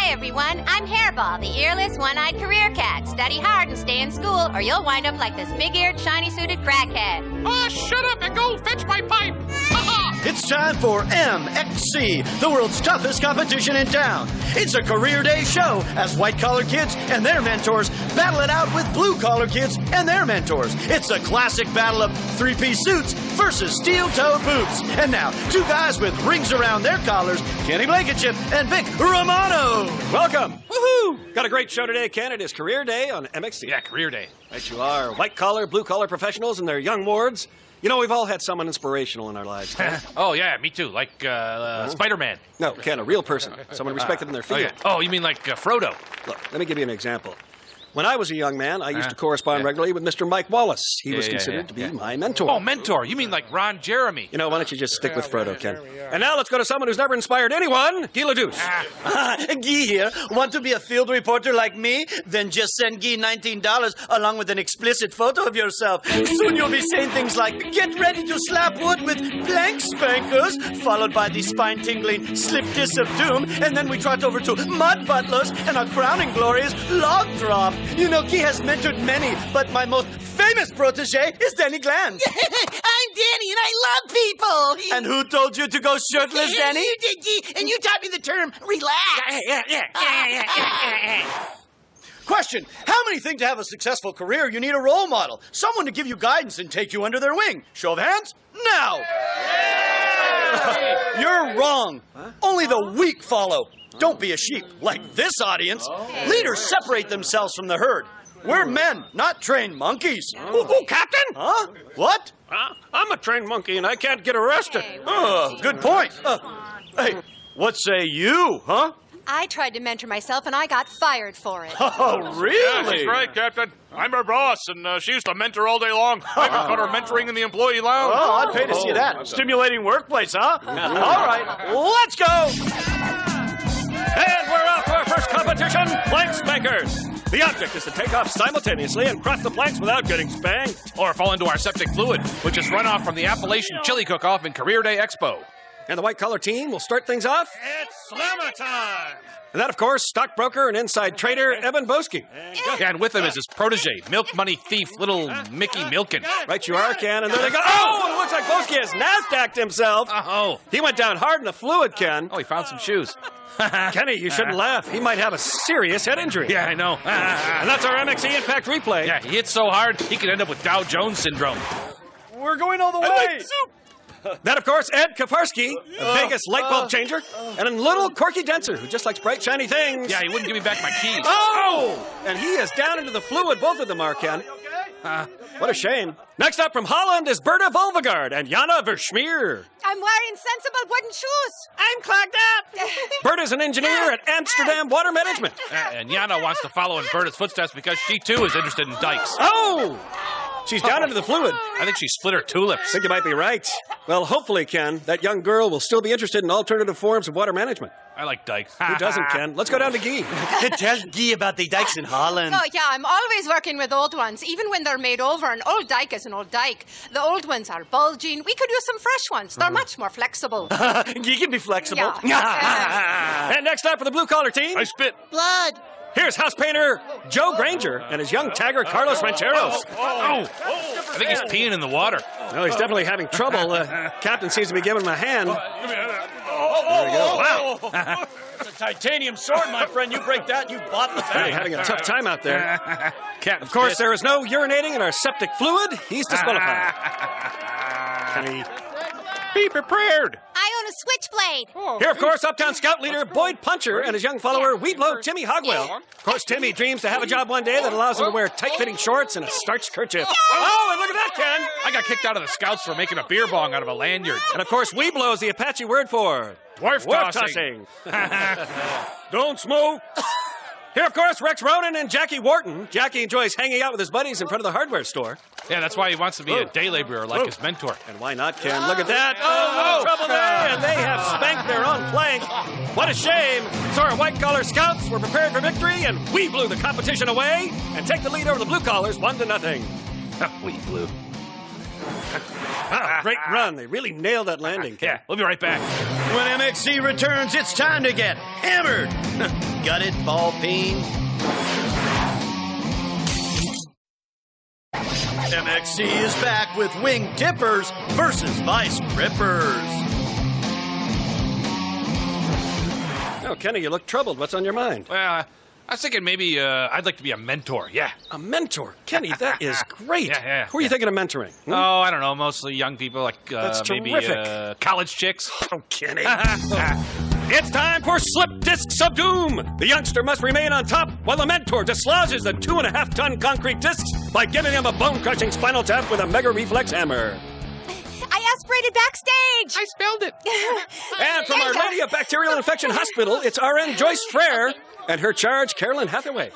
Hi, everyone. I'm Hairball, the earless, one-eyed career cat. Study hard and stay in school, or you'll wind up like this big-eared, shiny-suited crackhead. Ah, shut up and go fetch my pipe! It's time for MXC, the world's toughest competition in town. It's a career day show as white-collar kids and their mentors battle it out with blue-collar kids and their mentors. It's a classic battle of three-piece suits versus steel-toed boots. And now, two guys with rings around their collars, Kenny Blankenship and Vic Romano. Welcome. Woohoo! Got a great show today, Ken. It is Career Day on MXC. Yeah, career day. Right you are. White-collar, blue-collar professionals and their young wards. You know, we've all had someone inspirational in our lives, Ken. Oh, yeah, me too. Like Spider-Man. No, Ken, a real person. Someone respected in their field. Oh, you mean like Frodo? Look, let me give you an example. When I was a young man, I used to correspond regularly with Mr. Mike Wallace. He was considered to be my mentor. Oh, mentor. You mean like Ron Jeremy. You know, why don't you just stick with Frodo, Ken? And now let's go to someone who's never inspired anyone, Guy LeDouce. Guy here. Want to be a field reporter like me? Then just send Guy $19 along with an explicit photo of yourself. Soon you'll be saying things like, get ready to slap wood with blank spankers, followed by the spine-tingling slip kiss of doom, and then we trot over to mud butlers, and our crowning glory is log drop. You know, Guy has mentored many, but my most famous protege is Danny Glanz. I'm Danny, and I love people. And who told you to go shirtless, Danny? You did, Guy, and you taught me the term relax. Question, how many think to have a successful career you need a role model? Someone to give you guidance and take you under their wing. Show of hands, now! You're wrong. Only the weak follow. Don't be a sheep like this audience. Leaders separate themselves from the herd. We're men, not trained monkeys. Oh, Captain? Huh? What? I'm a trained monkey and I can't get arrested. Good point. Hey, what say you, huh? I tried to mentor myself, and I got fired for it. Oh, really? Yeah, that's right, Captain. I'm her boss, and she used to mentor all day long. I even caught her mentoring in the employee lounge. Oh, I'd pay to see that. Stimulating workplace, huh? All right, let's go. And we're off to our first competition, plank spankers. The object is to take off simultaneously and cross the planks without getting spanked. Or fall into our septic fluid, which is runoff from the Appalachian Chili Cook-Off in Career Day Expo. And the white-collar team will start things off. It's slammer time. And that, of course, stockbroker and inside trader Evan Boski. Yeah, and with him is his protege, milk money thief, little Mickey Milken. Right you are, Ken. And there they go. Oh, it looks like Boski has NASDAQ'd himself. Oh. He went down hard in the fluid, Ken. Oh, he found some shoes. Kenny, you shouldn't laugh. He might have a serious head injury. Yeah, I know. And that's our MXC Impact replay. Yeah, he hit so hard, he could end up with Dow Jones syndrome. We're going all the way. That, of course, Ed Kafarsky, a Vegas light bulb changer, and a little Corky Denser, who just likes bright, shiny things. Yeah, he wouldn't give me back my keys. Oh! And he is down into the fluid, both of them are, Ken. What a shame. Next up from Holland is Berta Volvegard and Jana Verschmeer. I'm wearing sensible wooden shoes. I'm clogged up. Berta's an engineer at Amsterdam Water Management. And Jana wants to follow in Berta's footsteps because she, too, is interested in dykes. Oh! She's down into the fluid. I think she split her tulips. I think you might be right. Well, hopefully, Ken, that young girl will still be interested in alternative forms of water management. I like dykes. Who doesn't, Ken? Let's go down to Guy. Tell Guy about the dikes in Holland. Oh, yeah, I'm always working with old ones, even when they're made over. An old dike is an old dike. The old ones are bulging. We could use some fresh ones. They're much more flexible. Guy can be flexible. Yeah. And next up for the blue-collar team, I spit. Blood. here's house painter Joe Granger and his young tagger Carlos Rancheros. Oh, I think he's peeing in the water. Well, he's definitely having trouble. Captain seems to be giving him a hand. There we go. Wow. It's a titanium sword, my friend. You break that, you bought the Really thing. having a tough time out there. Captain Of course, spit. there is no urinating in our septic fluid. He's disqualified. Kenny. Be prepared. I own a switchblade. Here, of course, Uptown Scout leader Boyd Puncher and his young follower, Weedblow Timmy Hogwell. Of course, Timmy dreams to have a job one day that allows him to wear tight-fitting shorts and a starched kerchief. Oh, and look at that, Ken! I got kicked out of the Scouts for making a beer bong out of a lanyard. And, of course, Weedblow is the Apache word for Dwarf tossing. Don't smoke. Here, of course, Rex Ronan and Jackie Wharton. Jackie enjoys hanging out with his buddies in front of the hardware store. Yeah, that's why he wants to be a day laborer like his mentor. And why not, Ken? Look at that. Oh, no trouble there. And they have spanked their own plank. What a shame. So our white-collar scouts were prepared for victory, and we blew the competition away and take the lead over the blue-collars 1-0. We blew. Wow, great run. They really nailed that landing, Ken. Yeah, we'll be right back. When MXC returns, it's time to get hammered. Got it, ball peen? MXC is back with wing tippers versus vice grippers. Oh, Kenny, you look troubled. What's on your mind? Well, I was thinking maybe I'd like to be a mentor, yeah. A mentor? Kenny, that is great. Yeah. Who are you thinking of mentoring? Oh, I don't know, mostly young people, like That's maybe terrific. college chicks. Oh, Kenny. It's time for Slip Discs of Doom. The youngster must remain on top while the mentor dislodges the 2.5-ton concrete discs by giving him a bone-crushing spinal tap with a mega reflex hammer. I aspirated backstage. I spelled it. And from Our Lady of Bacterial Infection Hospital, it's RN Joyce Frere and her charge, Carolyn Hathaway.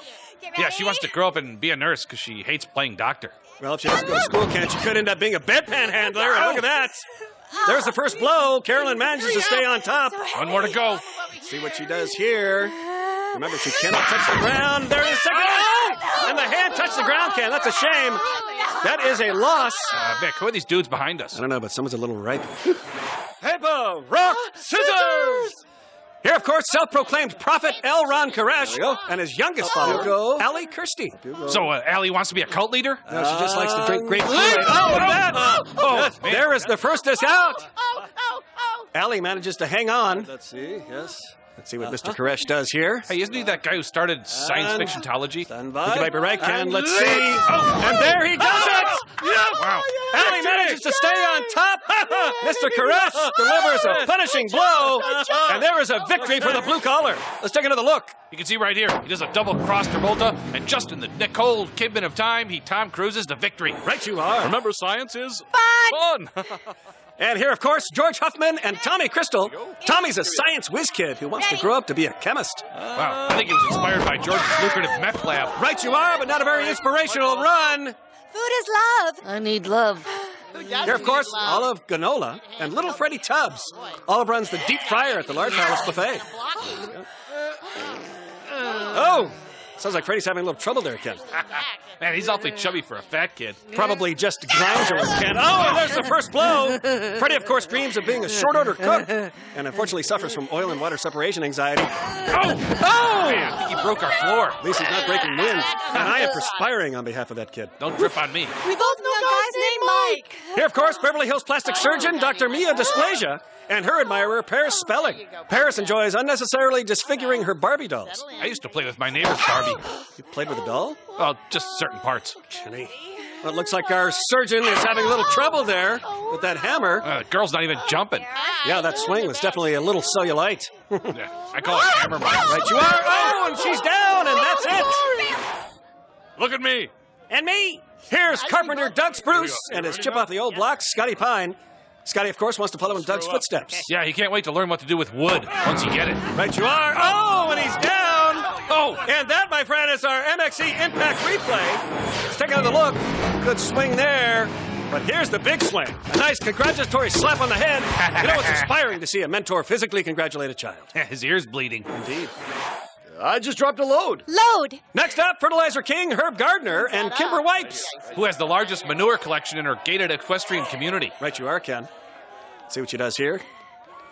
Yeah, she wants to grow up and be a nurse because she hates playing doctor. Well, if she doesn't go to school, Ken, she could end up being a bedpan handler. And look at that. There's the first blow. Carolyn manages to stay on top. One more to go. Let's see what she does here. Remember, she cannot touch the ground. There is second. Oh! And the hand touched the ground, Ken. That's a shame. That is a loss. Vic, who are these dudes behind us? I don't know, but someone's a little ripe. Paper, rock, scissors! Here, of course, self-proclaimed prophet L. Ron Koresh and his youngest follower, Allie Kirsty. So, Allie wants to be a cult leader? No, she just likes to drink grape Kool-Aid. Oh, look at that! Man. There is the first disc out. Allie manages to hang on. Let's see, yes. Let's see what Mr. Koresh does here. Hey, isn't he that guy who started science fictionology? Stand by. You might be right, Ken. Let's see. And there he does it! Wow. Allie manages to stay on top. Mr. Koresh delivers a punishing blow. And there is a victory for the blue collar. Let's take another look. You can see right here, he does a double cross Travolta, and just in the cold kidman of time, he Tom Cruises to victory. Right you are. Remember, science is Fun. And here, of course, George Huffman and Tommy Crystal. Tommy's a science whiz kid who wants to grow up to be a chemist. Wow, I think he was inspired by George's lucrative meth lab. Right you are, but not a very inspirational run. Food is love. I need love. Here, of course, Olive Ganola and Little Freddie Tubbs. Olive runs the deep fryer at the Large Palace Buffet. Oh! Sounds like Freddie's having a little trouble there, Ken. Man, he's awfully chubby for a fat kid. Probably just glandular, Ken. Oh, and there's the first blow. Freddie, of course, dreams of being a short-order cook and unfortunately suffers from oil and water separation anxiety. Oh! Man, I think he broke our floor. At least he's not breaking wind. And I am perspiring on behalf of that kid. Don't drip on me. We both know a guy's named Mike. Here, of course, Beverly Hills plastic surgeon Dr. Mia Dysplasia and her admirer, Paris Spelling. Paris enjoys unnecessarily disfiguring her Barbie dolls. I used to play with my neighbor's Barbie. You played with a doll? Well, just certain parts. Kenny. Well, it looks like our surgeon is having a little trouble there with that hammer. The girl's not even jumping. Yeah, that swing was definitely a little cellulite. Yeah, I call it hammer mine. Right you are. Oh, and she's down, and that's it. Look at me. And me. Here's Carpenter Doug Spruce and his chip off the old block, Scotty Pine. Scotty, of course, wants to follow in Doug's footsteps. Yeah, he can't wait to learn what to do with wood once you get it. Right you are. Oh, and he's down. Oh, and that, my friend, is our MXC Impact Replay. Let's take another look. Good swing there. But here's the big swing. A nice congratulatory slap on the head. You know, it's inspiring to see a mentor physically congratulate a child. His ear's bleeding. Indeed. I just dropped a load. Load. Next up, Fertilizer King Herb Gardner and Kimber Wipes. Who has the largest manure collection in her gated equestrian community. Right you are, Ken. See what she does here.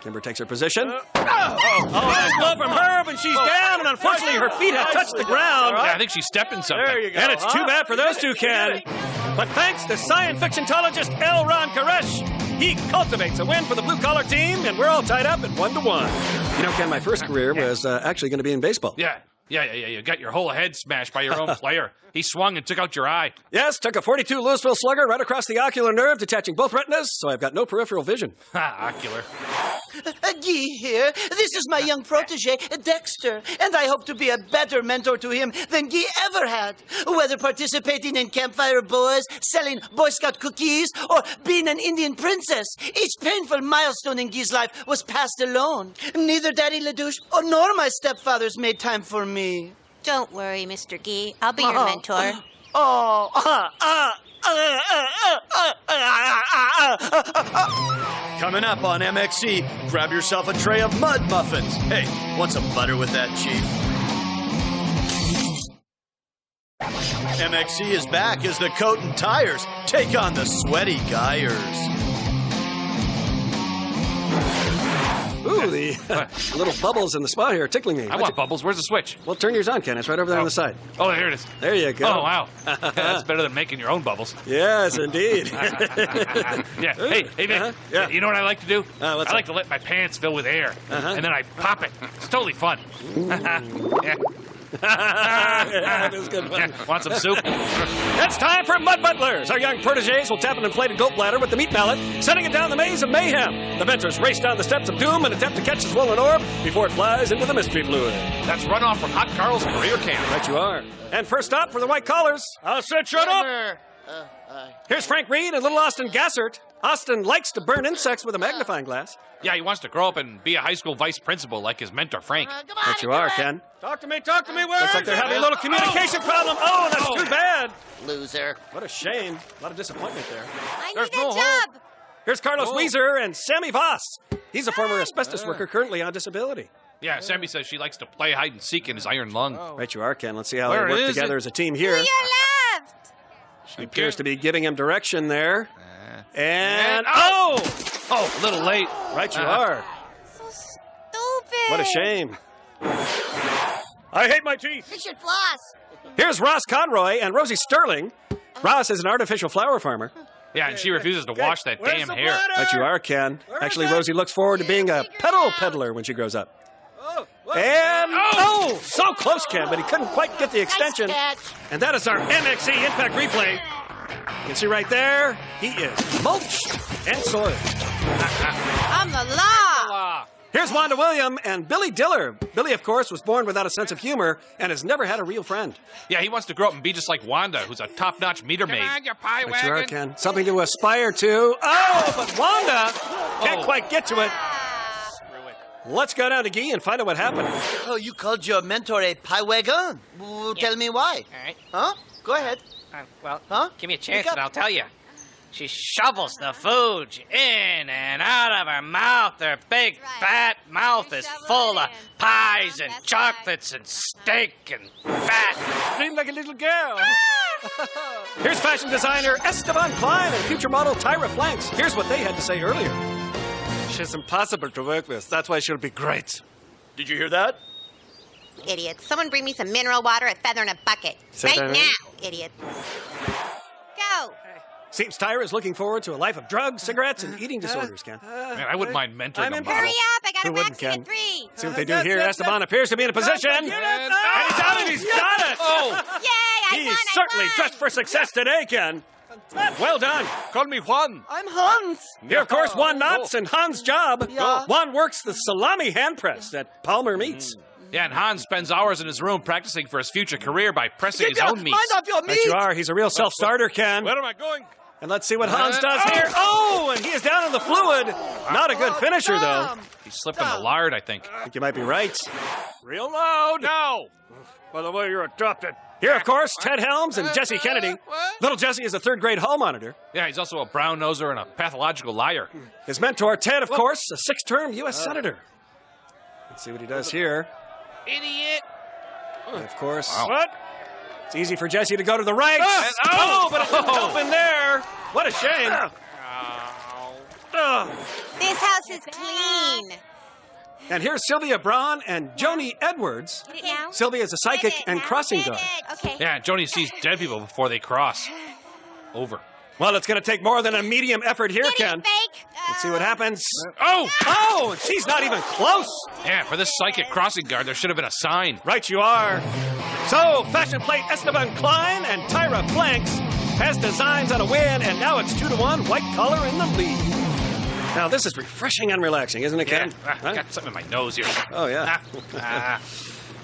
Kimber takes her position. Nice blow from Herb, and she's down, and unfortunately her feet have touched the ground. Yeah, I think she stepped in something. There you go. And it's too bad for those two, Ken. But thanks to science fictionologist L. Ron Koresh, he cultivates a win for the blue-collar team, and we're all tied up at 1-1. You know, Ken, my first career was actually going to be in baseball. Yeah. You got your whole head smashed by your own player. He swung and took out your eye. Yes, took a .42 Louisville slugger right across the ocular nerve, detaching both retinas, so I've got no peripheral vision. Ha, ocular. Guy here. This is my young protege, Dexter, and I hope to be a better mentor to him than Guy ever had. Whether participating in Campfire Boys, selling Boy Scout cookies, or being an Indian princess, each painful milestone in Guy's life was passed alone. Neither Daddy LaDouche nor my stepfathers made time for me. Don't worry, Mr. Gee. I'll be your mentor. Coming up on MXC, grab yourself a tray of mud muffins. Hey, want some butter with that, Chief? MXC is back as the coat and tires take on the sweaty Guyers. Ooh, the little bubbles in the spot here are tickling me. I want bubbles. Where's the switch? Well, turn yours on, Ken. It's right over there on the side. Oh, here it is. There you go. Oh, wow. That's better than making your own bubbles. Yes, indeed. Yeah. Hey, Vic. Yeah. You know what I like to do? What's I like that? to let my pants fill with air, and then I pop it. It's totally fun. Yeah. That is good fun. Yeah. Want some soup? It's time for Mud Butlers. Our young proteges will tap an inflated goat bladder with the meat mallet, sending it down the maze of mayhem. The mentors race down the steps of doom and attempt to catch the swollen orb before it flies into the mystery fluid. That's runoff from Hot Carl's career camp. Right you are. And first up for the white collars, I'll sit shut up. Here's Frank Reed and little Austin Gassert. Austin likes to burn insects with a magnifying glass. Yeah, he wants to grow up and be a high school vice principal like his mentor, Frank. Right you are, Ken. Talk to me, where? Looks like they're having a little communication problem. Oh, that's too bad. Loser. What a shame. A lot of disappointment there. I There's need a no job. Here's Carlos Weezer and Sammy Voss. He's a former asbestos worker currently on disability. Yeah, Sammy says she likes to play hide and seek in his iron lung. Right you are, Ken. Let's see how Where they work is together it? as a team To here. your left. She appears to be giving him direction there. And Oh, a little late. right you are. So stupid. What a shame. I hate my teeth. You should floss. Here's Ross Conroy and Rosie Sterling. Ross is an artificial flower farmer. Yeah, and she refuses to wash that damn hair. Right you are, Ken. Actually, Rosie looks forward to being a pedal peddler when she grows up. And so close, Ken, but he couldn't quite get the extension. And that is our MXC impact replay. You can see right there, he is mulched and soiled. I'm the law. Here's Wanda William and Billy Diller. Billy, of course, was born without a sense of humor and has never had a real friend. Yeah, he wants to grow up and be just like Wanda, who's a top-notch meter maid. you pie Right you are, Ken. Something to aspire to. Oh, but Wanda can't quite get to it. Let's go down to Guy and find out what happened. Oh, you called your mentor a pie wagon. Well, tell me why. All right. Huh? Go ahead. Huh? Give me a chance Pick up. and I'll tell you. She shovels the food in and out of her mouth. Her big, Right. fat mouth is Shovel full it of in. pies and That's chocolates and steak and fat. Seemed like a little girl. Here's fashion designer Esteban Klein and future model Tyra Flanks. Here's what they had to say earlier. She's impossible to work with. That's why she'll be great. Did you hear that? Idiot. Someone bring me some mineral water, a feather, and a bucket. Say Right that now, again? idiot. Go. Seems Tyra is looking forward to a life of drugs, cigarettes, and eating disorders, Ken. Man, I wouldn't mind mentoring a Hurry model. up. I got Who a wouldn't, box in Ken? at 3. See what they do here. Esteban appears to be in a position. And he's out and he's got it. Oh, Yay, I He's won. certainly I won. dressed for success today, Ken. Well done. call me Juan. I'm Hans. Here, of course, Juan Knotts and Hans Job. Yeah. Juan works the salami hand press at Palmer Meats. Yeah, and Hans spends hours in his room practicing for his future career by pressing his own meats. Mind off your Right meat. you are. He's a real self-starter, Ken. Where am I going? And let's see what Hans does here. Oh, and he is down in the fluid. Not a good finisher, though. He slipped in the lard, I think. I think you might be right. Real loud. No! By the way, you're adopted. Here, of course, Ted Helms and Jesse Kennedy. Little Jesse is a third-grade hall monitor. Yeah, he's also a brown-noser and a pathological liar. His mentor, Ted, of course, a six-term U.S. Senator. Let's see what he does here. Idiot. And of course, Wow. what? It's easy for Jesse to go to the right. Oh! But it didn't open there. What a shame. This house is clean. And here's Sylvia Braun and Joni Edwards. Get it now? Sylvia is a psychic Get it and now. crossing Get guard. it. Okay. Yeah, Joni sees dead people before they cross. Over. Well, it's going to take more than a medium effort here, Get Ken. it, fake. Let's see what happens. Oh! Oh, she's not even close. Yeah, for this psychic crossing guard, there should have been a sign. Right you are. So, fashion plate Esteban Klein and Tyra Flanks has designs on a win, and now it's 2-1, white collar in the lead. Now, this is refreshing and relaxing, isn't it, Yeah, Ken? I got something in my nose here. Oh, yeah.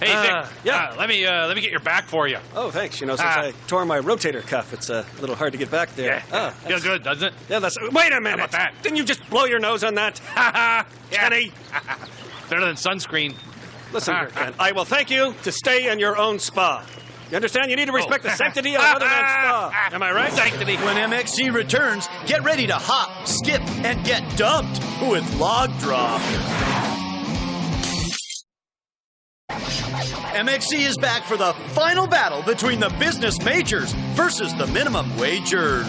Hey, Vic. yeah. Let me get your back for you. Oh, thanks. You know, since I tore my rotator cuff, it's a little hard to get back there. Yeah. Feel good, doesn't it? Yeah, that's... Wait a minute. about that? Didn't you just blow your nose on that? Kenny. Better than sunscreen. Listen here, Ken. I will thank you to stay in your own spa. You understand? You need to respect the sanctity of another man's spa. Am I right? Sanctity. When MXC returns, get ready to hop, skip, and get dumped with Log Drop. MXC is back for the final battle between the business majors versus the minimum wagers.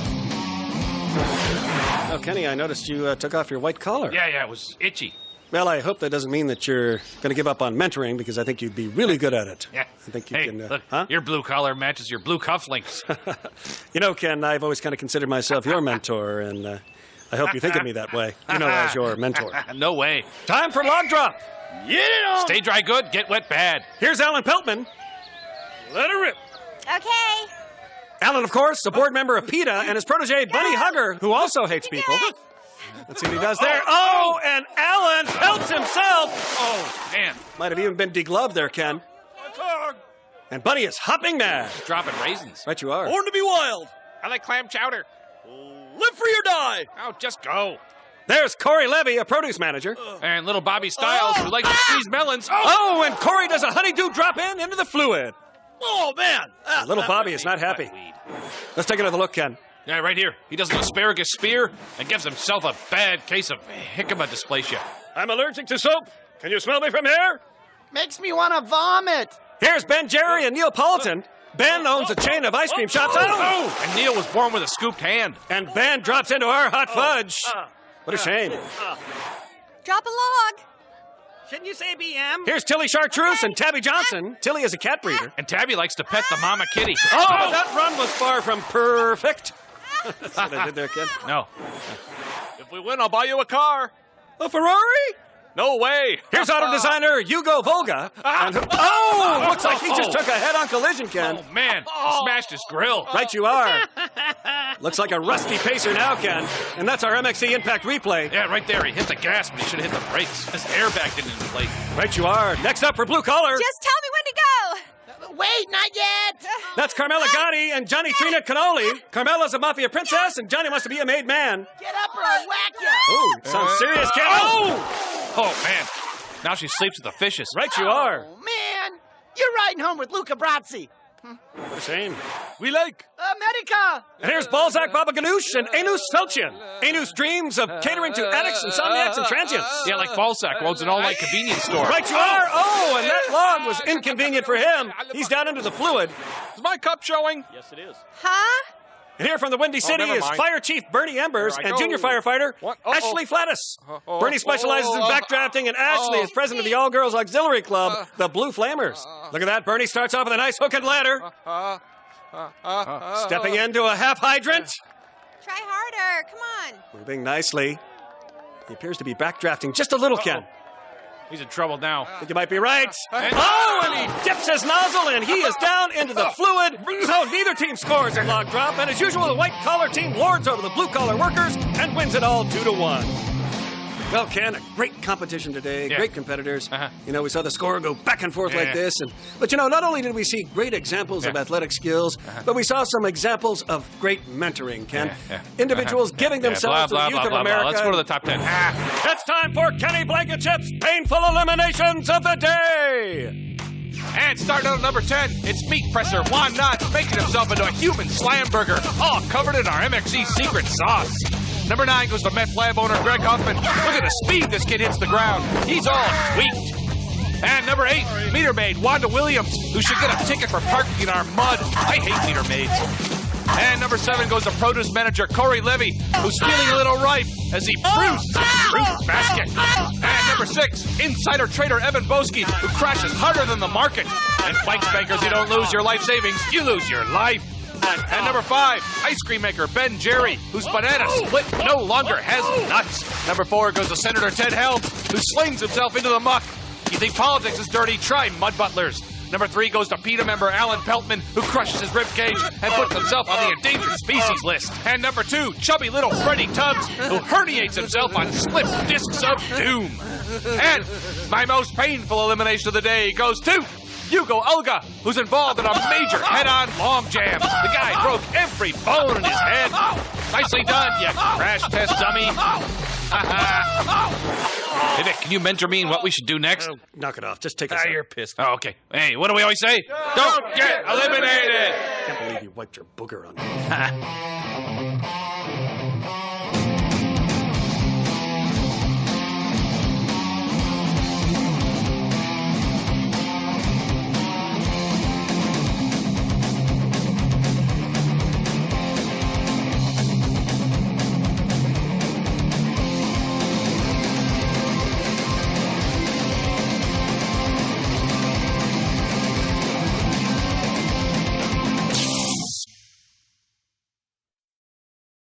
Oh, Kenny, I noticed you took off your white collar. Yeah, it was itchy. Well, I hope that doesn't mean that you're going to give up on mentoring, because I think you'd be really good at it. Yeah. I think you hey, can. Look, huh? your blue collar matches your blue cufflinks. You know, Ken, I've always kind of considered myself your mentor, and I hope you think of me that way. You know, as your mentor. No way. Time for log drop. Get it on! Stay dry good, get wet bad. Here's Alan Peltman. Let her rip. Okay. Alan, of course, a board member of PETA, and his protege, Bunny Hugger, who also hates people. Let's see what he does there. Oh, and Alan pelts himself. Oh, man. Might have even been degloved there, Ken. And Bunny is hopping mad. Dropping raisins. Right you are. Born to be wild. I like clam chowder. Live free or die. Oh, just go. There's Corey Levy, a produce manager. And little Bobby Styles, who likes to squeeze melons. Oh, and Corey does a honeydew drop into the fluid. Oh, man. Little Bobby is not happy. Let's take another look, Ken. Yeah, right here. He does an asparagus spear and gives himself a bad case of jicama dysplasia. I'm allergic to soap. Can you smell me from here? Makes me want to vomit. Here's Ben, Jerry, and Neapolitan. Ben owns a chain of ice cream shops. Oh! And Neil was born with a scooped hand. And Ben drops into our hot fudge. What a shame. Drop a log. Shouldn't you say BM? Here's Tilly Chartreuse and Tabby Johnson. Tilly is a cat breeder. And Tabby likes to pet the mama kitty. Oh, that run was far from perfect. That's what I did there, Ken. No. If we win, I'll buy you a car. A Ferrari? No way. Here's auto designer Hugo Volga. And looks like he just took a head-on collision, Ken. Oh, man. He smashed his grill. Right you are. Looks like a rusty pacer now, Ken. And that's our MXC Impact replay. Yeah, right there. He hit the gas, but he should have hit the brakes. His airbag didn't inflate. Right you are. Next up for blue collar. Just tell me when to go. Wait, not yet. That's Carmela Gotti and Johnny Trina Cannoli. Carmela's a mafia princess, and Johnny wants to be a made man. Get up or I'll whack you. Oh, sounds serious, Ken. Oh, man. Now she sleeps with the fishes. Right you are. Oh, man. You're riding home with Luca Brazzi. What a shame. We like. America. And here's Balzac Baba Ganoush and Anus Felchian. Anus dreams of catering to addicts, insomniacs, and transients. Yeah, like Balzac owns an all-night convenience store. Right you are. Oh, and that log was inconvenient for him. He's down into the fluid. Is my cup showing? Yes, it is. Huh? And here from the Windy City never is mind. Fire Chief Bernie Embers There I and go. junior firefighter What? Ashley Flattis. Bernie specializes in backdrafting, and Ashley is president of the All-Girls Auxiliary Club, the Blue Flamers. Look at that. Bernie starts off with a nice hook and ladder. Stepping into a half hydrant. Try harder. Come on. Moving nicely. He appears to be backdrafting just a little, Ken. He's in trouble now. I think you might be right. Oh, and he dips his nozzle, and he is down into the fluid. So neither team scores a log drop, and as usual, the white-collar team lords over the blue-collar workers and wins it all 2-1. Well, Ken, a great competition today, Yeah. great competitors. Uh-huh. You know, we saw the score go back and forth like Yeah. this. But, you know, not only did we see great examples of athletic skills, but we saw some examples of great mentoring, Ken. Individuals giving themselves to the youth of America. Let's go to the top 10. It's time for Kenny Blankenship's painful eliminations of the day. And starting out at number 10, it's meat presser Juan Knott making himself into a human slam burger, all covered in our MXC secret sauce. Number 9 goes to meth lab owner Greg Huffman. Look at the speed this kid hits the ground. He's all tweaked. And number 8, meter maid Wanda Williams, who should get a ticket for parking in our mud. I hate meter maids. And number 7 goes to produce manager Corey Levy, who's feeling a little ripe as he bruises his fruit basket. And number 6, insider trader Evan Boski, who crashes harder than the market. And bike spankers, you don't lose your life savings, you lose your life. And number 5, ice cream maker Ben Jerry, whose banana split no longer has nuts. Number 4 goes to Senator Ted Helms, who slings himself into the muck. You think politics is dirty? Try mud butlers. Number 3 goes to PETA member Alan Peltman, who crushes his ribcage and puts himself on the endangered species list. And number 2, chubby little Freddie Tubbs, who herniates himself on slip discs of doom. And my most painful elimination of the day goes to Hugo Olga, who's involved in a major head-on long jam. The guy broke every bone in his head. Nicely done, you crash test dummy. Hey, Vic, can you mentor me in what we should do next? Oh, knock it off. Just take a second. You're pissed. Oh, okay. Hey, what do we always say? Don't get eliminated! I can't believe you wiped your booger on me.